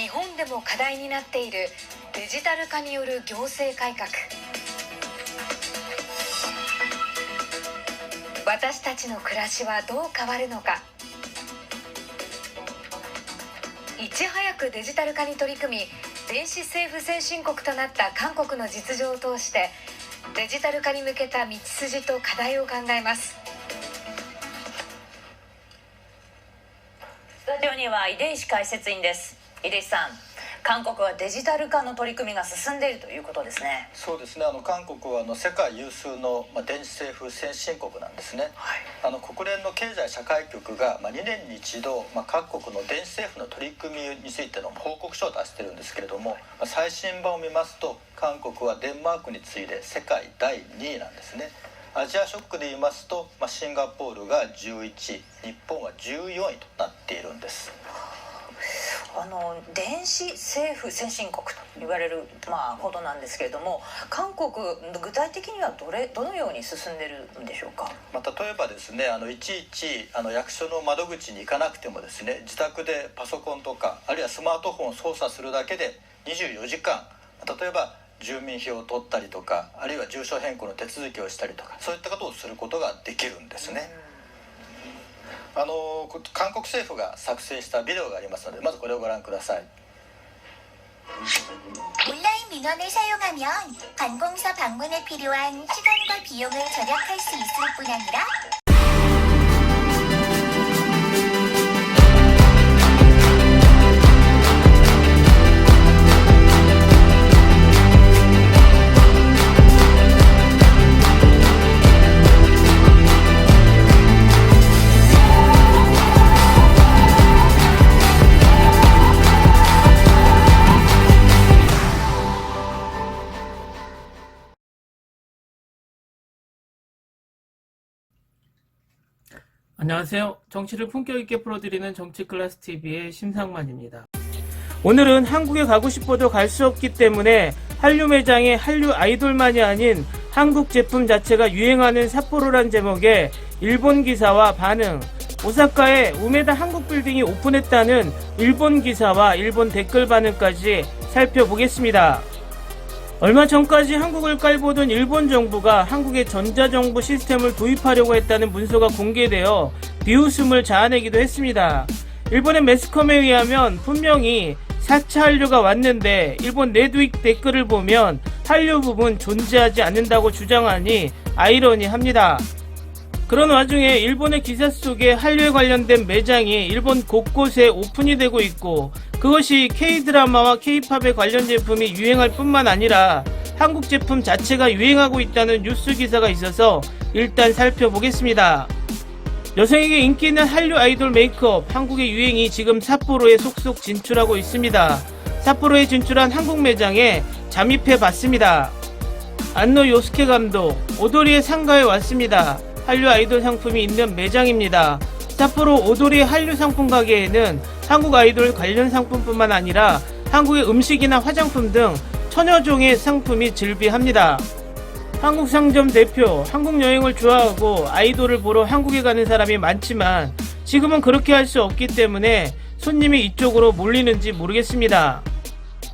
日本でも課題になっているデジタル化による行政改革。私たちの暮らしはどう変わるのか。いち早くデジタル化に取り組み、電子政府先進国となった韓国の実情を通してデジタル化に向けた道筋と課題を考えます。スタジオには出石解説員です。出石さん、韓国はデジタル化の取り組みが進んでいるということですね。そうですね、韓国は世界有数の電子政府先進国なんですね、はい、国連の経済社会局が2年に一度、各国の電子政府の取り組みについての報告書を出しているんですけれども、最新版を見ますと韓国はデンマークに次いで世界第2位なんですね。アジア諸国で言いますと、シンガポールが11位、日本は14位となっているんです。電子政府先進国と言われる、ほどなんですけれども、韓国具体的にはどのように進んでいるんでしょうか。例えばですね、いちいち役所の窓口に行かなくてもですね、自宅でパソコンとかあるいはスマートフォンを操作するだけで24時間、例えば住民票を取ったりとか、あるいは住所変更の手続きをしたりとか、そういったことをすることができるんですね。韓国政府が作成したビデオがありますので、まずこれをご覧ください。온라인 민원을 사용하면 관공서 방문에 필요한 시간과 비용을 절약할 수 있을 뿐 아니라 안녕하세요. 정치를 품격 있게 풀어드리는 정치클래스TV의 심상만입니다. 오늘은 한국에 가고 싶어도 갈 수 없기 때문에 한류 매장에 한류 아이돌만이 아닌 한국 제품 자체가 유행하는 삿포로란 제목의 일본 기사와 반응, 오사카에 우메다 한국 빌딩이 오픈했다는 일본 기사와 일본 댓글 반응까지 살펴보겠습니다. 얼마 전까지 한국을 깔보던 일본 정부가 한국의 전자정부 시스템을 도입하려고 했다는 문서가 공개되어 비웃음을 자아내기도 했습니다. 일본의 매스컴에 의하면 분명히 4차 한류가 왔는데 일본 네트윅 댓글을 보면 한류 부분 존재하지 않는다고 주장하니 아이러니합니다. 그런 와중에 일본의 기사 속에 한류에 관련된 매장이 일본 곳곳에 오픈이 되고 있고, 그것이 K-드라마와 K-팝에 관련 제품이 유행할 뿐만 아니라 한국 제품 자체가 유행하고 있다는 뉴스 기사가 있어서 일단 살펴보겠습니다. 여성에게 인기 있는 한류 아이돌 메이크업, 한국의 유행이 지금 삿포로에 속속 진출하고 있습니다. 삿포로에 진출한 한국 매장에 잠입해봤습니다. 안노 요스케 감독, 오도리의 상가에 왔습니다. 한류 아이돌 상품이 있는 매장입니다. 삿포로 오도리 한류 상품 가게에는 한국 아이돌 관련 상품뿐만 아니라 한국의 음식이나 화장품 등 천여 종의 상품이 즐비합니다. 한국 상점 대표, 한국 여행을 좋아하고 아이돌을 보러 한국에 가는 사람이 많지만 지금은 그렇게 할 수 없기 때문에 손님이 이쪽으로 몰리는지 모르겠습니다.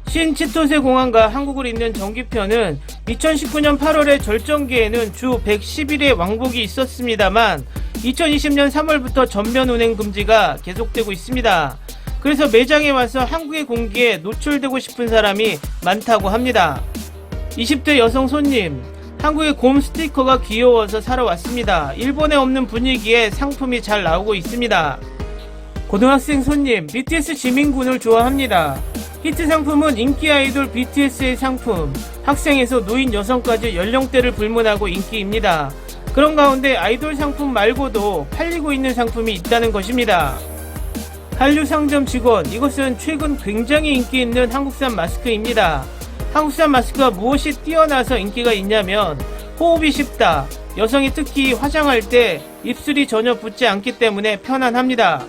신치토세 공항과 한국을 잇는 전기편은 2019년 8월에 절정기에는 주 110일의 왕복이 있었습니다만 2020년 3월부터 전면 운행 금지가 계속되고 있습니다. 그래서 매장에 와서 한국의 공기에 노출되고 싶은 사람이 많다고 합니다. 20대 여성 손님, 한국의 곰 스티커가 귀여워서 사러 왔습니다. 일본에 없는 분위기에 상품이 잘 나오고 있습니다. 고등학생 손님, BTS 지민군을 좋아합니다. 히트 상품은 인기 아이돌 BTS의 상품, 학생에서 노인 여성까지 연령대를 불문하고 인기입니다. 그런 가운데 아이돌 상품 말고도 팔리고 있는 상품이 있다는 것입니다. 한류 상점 직원, 이것은 최근 굉장히 인기 있는 한국산 마스크입니다. 한국산 마스크가 무엇이 뛰어나서 인기가 있냐면 호흡이 쉽다, 여성이 특히 화장할 때 입술이 전혀 붙지 않기 때문에 편안합니다.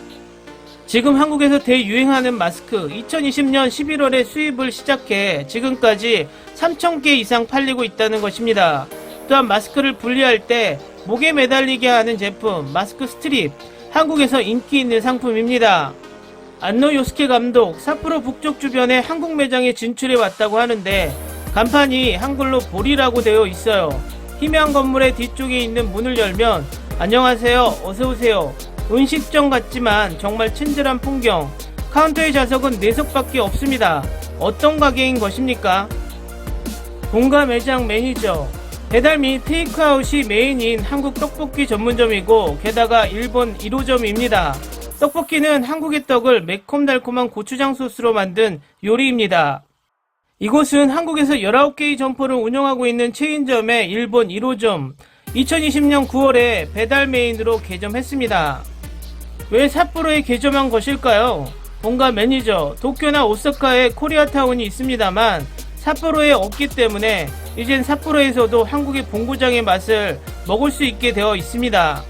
지금 한국에서 대유행하는 마스크, 2020년 11월에 수입을 시작해 지금까지 3,000개 이상 팔리고 있다는 것입니다. 또한 마스크를 분리할 때 목에 매달리게 하는 제품, 마스크 스트립, 한국에서 인기 있는 상품입니다. 안노 요스케 감독 삿포로 북쪽 주변에 한국 매장에 진출해 왔다고 하는데 간판이 한글로 보리라고 되어 있어요. 희미한 건물의 뒤쪽에 있는 문을 열면 안녕하세요, 어서오세요. 음식점 같지만 정말 친절한 풍경. 카운터의 좌석은 4석밖에 없습니다. 어떤 가게인 것입니까? 본가 매장 매니저. 배달 및 테이크아웃이 메인인 한국 떡볶이 전문점이고 게다가 일본 1호점입니다. 떡볶이는 한국의 떡을 매콤달콤한 고추장 소스로 만든 요리입니다. 이곳은 한국에서 19개의 점포를 운영하고 있는 체인점의 일본 1호점. 2020년 9월에 배달 메인으로 개점했습니다. 왜 삿포로에 개점한 것일까요? 본가 매니저, 도쿄나 오사카에 코리아타운이 있습니다만 삿포로에 없기 때문에 이젠 삿포로에서도 한국의 본고장의 맛을 먹을 수 있게 되어 있습니다.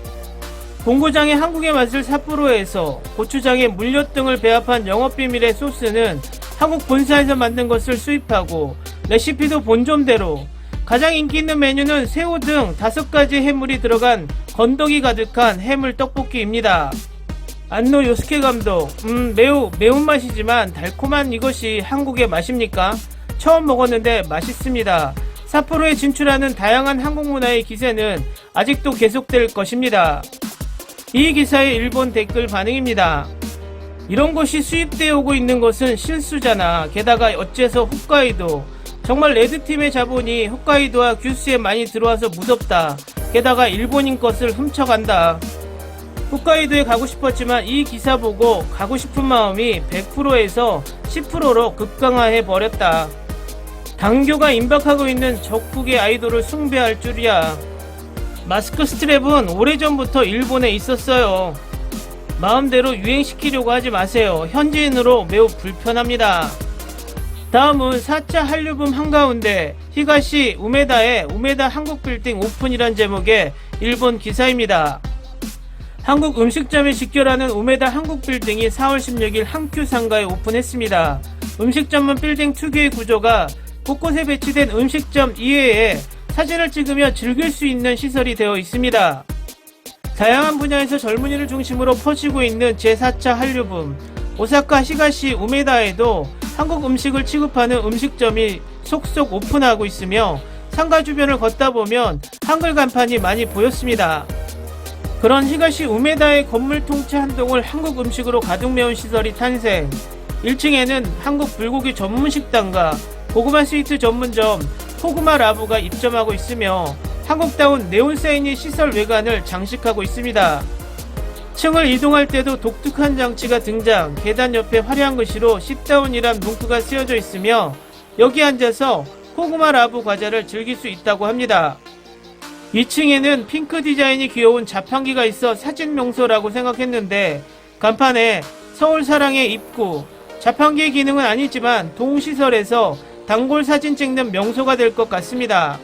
본고장의 한국의 맛을 삿포로에서, 고추장에 물엿 등을 배합한 영업비밀의 소스는 한국 본사에서 만든 것을 수입하고 레시피도 본점대로. 가장 인기 있는 메뉴는 새우 등 5가지 해물이 들어간 건더기 가득한 해물 떡볶이입니다. 안노 요스케 감독, 매우 매운맛이지만 달콤한 이것이 한국의 맛입니까? 처음 먹었는데 맛있습니다. 삿포로에 진출하는 다양한 한국 문화의 기세는 아직도 계속될 것입니다. 이 기사의 일본 댓글 반응입니다. 이런 것이 수입되어 오고 있는 것은 실수잖아. 게다가 어째서 홋카이도. 정말 레드팀의 자본이 홋카이도와 규슈에 많이 들어와서 무섭다. 게다가 일본인 것을 훔쳐간다. 홋카이도에 가고 싶었지만 이 기사 보고 가고 싶은 마음이 100%에서 10%로 급강하해 버렸다. 당교가 임박하고 있는 적국의 아이돌을 숭배할 줄이야. 마스크 스트랩은 오래전부터 일본에 있었어요. 마음대로 유행시키려고 하지 마세요. 현지인으로 매우 불편합니다. 다음은 4차 한류붐 한가운데 히가시 우메다의 우메다 한국빌딩 오픈이란 제목의 일본 기사입니다. 한국 음식점에 직결하는 우메다 한국빌딩이 4월 16일 한큐 상가에 오픈했습니다. 음식 전문 빌딩 특유의 구조가 곳곳에 배치된 음식점 이외에 사진을 찍으며 즐길 수 있는 시설이 되어 있습니다. 다양한 분야에서 젊은이를 중심으로 퍼지고 있는 제4차 한류붐. 오사카 히가시 우메다에도 한국 음식을 취급하는 음식점이 속속 오픈하고 있으며 상가 주변을 걷다 보면 한글 간판이 많이 보였습니다. 그런 히가시 우메다의 건물 통째 한 동을 한국 음식으로 가득 메운 시설이 탄생. 1층에는 한국 불고기 전문 식당과 고구마 스위트 전문점 호구마 라부가 입점하고 있으며 한국다운 네온사인이 시설 외관을 장식하고 있습니다. 층을 이동할 때도 독특한 장치가 등장. 계단 옆에 화려한 글씨로 sit-down이란 문구가 쓰여져 있으며 여기 앉아서 호구마 라부 과자를 즐길 수 있다고 합니다. 2층에는 핑크 디자인이 귀여운 자판기가 있어 사진 명소라고 생각했는데 간판에 서울 사랑의 입구. 자판기의 기능은 아니지만 동시설에서 단골 사진 찍는 명소가 될 것 같습니다.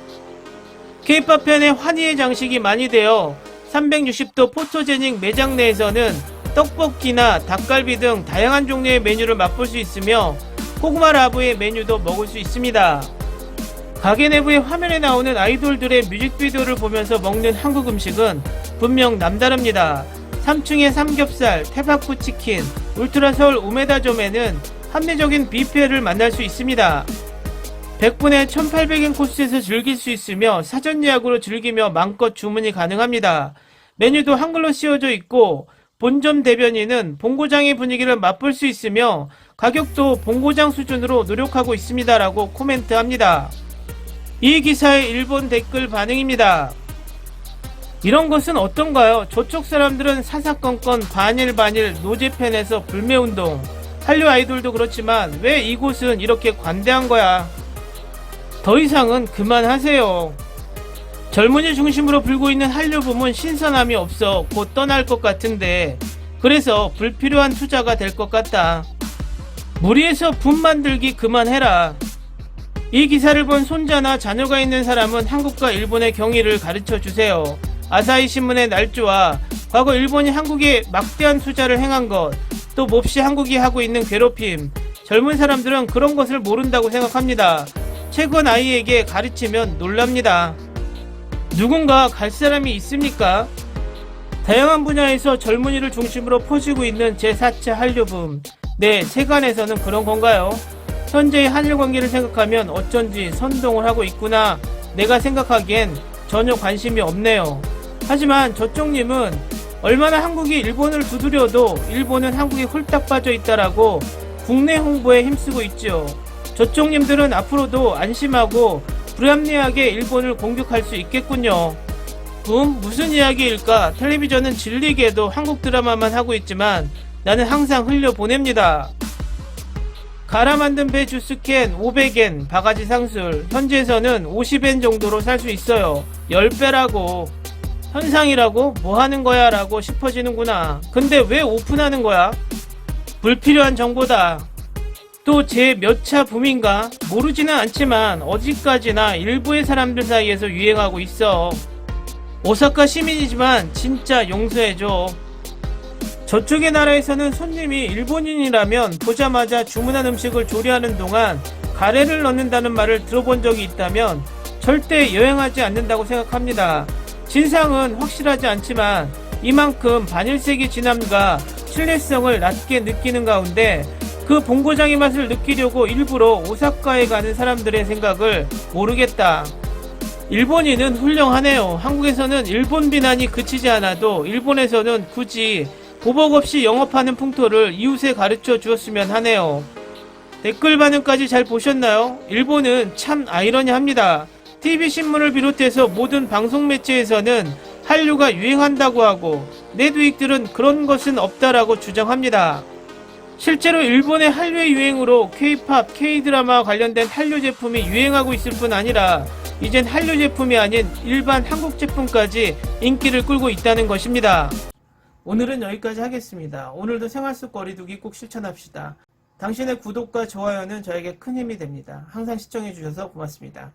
K-POP 팬의 환희의 장식이 많이 되어 360도 포토제닉 매장 내에서는 떡볶이나 닭갈비 등 다양한 종류의 메뉴를 맛볼 수 있으며 호구마 라부의 메뉴도 먹을 수 있습니다. 가게 내부의 화면에 나오는 아이돌들의 뮤직비디오를 보면서 먹는 한국 음식은 분명 남다릅니다. 3층의 삼겹살, 테바쿠 치킨, 울트라 서울 우메다점에는 합리적인 뷔페를 만날 수 있습니다. 100분에 1800엔 코스에서 즐길 수 있으며 사전 예약으로 즐기며 마음껏 주문이 가능합니다. 메뉴도 한글로 씌워져 있고 본점 대변인은 본고장의 분위기를 맛볼 수 있으며 가격도 본고장 수준으로 노력하고 있습니다라고 코멘트합니다. 이 기사의 일본 댓글 반응입니다. 이런 것은 어떤가요? 저쪽 사람들은 사사건건 반일 노제팬에서 불매운동. 한류 아이돌도 그렇지만 왜 이곳은 이렇게 관대한 거야? 더 이상은 그만하세요. 젊은이 중심으로 불고 있는 한류붐은 신선함이 없어 곧 떠날 것 같은데 그래서 불필요한 투자가 될 것 같다. 무리해서 붐 만들기 그만해라. 이 기사를 본 손자나 자녀가 있는 사람은 한국과 일본의 경위를 가르쳐 주세요. 아사히 신문의 날조와 과거 일본이 한국에 막대한 투자를 행한 것, 또 몹시 한국이 하고 있는 괴롭힘. 젊은 사람들은 그런 것을 모른다고 생각합니다. 최근 아이에게 가르치면 놀랍니다. 누군가 갈 사람이 있습니까? 다양한 분야에서 젊은이를 중심으로 퍼지고 있는 제4차 한류붐. 네, 세간에서는 그런 건가요? 현재의 한일 관계를 생각하면 어쩐지 선동을 하고 있구나. 내가 생각하기엔 전혀 관심이 없네요. 하지만 저쪽님은 얼마나 한국이 일본을 두드려도 일본은 한국에 홀딱 빠져 있다라고 국내 홍보에 힘쓰고 있죠. 저쪽님들은 앞으로도 안심하고 불합리하게 일본을 공격할 수 있겠군요. 무슨 이야기일까? 텔레비전은 질리게도 한국 드라마만 하고 있지만 나는 항상 흘려보냅니다. 갈아 만든 배 주스캔 500엔 바가지 상술, 현지에서는 50엔 정도로 살 수 있어요. 10배라고. 현상이라고? 뭐 하는 거야? 라고 싶어지는구나. 근데 왜 오픈하는 거야? 불필요한 정보다. 또 제 몇 차 붐인가? 모르지는 않지만 어디까지나 일부의 사람들 사이에서 유행하고 있어. 오사카 시민이지만 진짜 용서해줘. 저쪽의 나라에서는 손님이 일본인이라면 보자마자 주문한 음식을 조리하는 동안 가래를 넣는다는 말을 들어본 적이 있다면 절대 여행하지 않는다고 생각합니다. 진상은 확실하지 않지만 이만큼 반일세기 진함과 신뢰성을 낮게 느끼는 가운데 그 본고장의 맛을 느끼려고 일부러 오사카에 가는 사람들의 생각을 모르겠다. 일본인은 훌륭하네요. 한국에서는 일본 비난이 그치지 않아도 일본에서는 굳이 보복 없이 영업하는 풍토를 이웃에 가르쳐 주었으면 하네요. 댓글 반응까지 잘 보셨나요? 일본은 참 아이러니합니다. TV신문을 비롯해서 모든 방송 매체에서는 한류가 유행한다고 하고 네드윅들은 그런 것은 없다라고 주장합니다. 실제로 일본의 한류의 유행으로 K-POP, K-드라마와 관련된 한류 제품이 유행하고 있을 뿐 아니라 이젠 한류 제품이 아닌 일반 한국 제품까지 인기를 끌고 있다는 것입니다. 오늘은 여기까지 하겠습니다. 오늘도 생활 속 거리두기 꼭 실천합시다. 당신의 구독과 좋아요는 저에게 큰 힘이 됩니다. 항상 시청해주셔서 고맙습니다.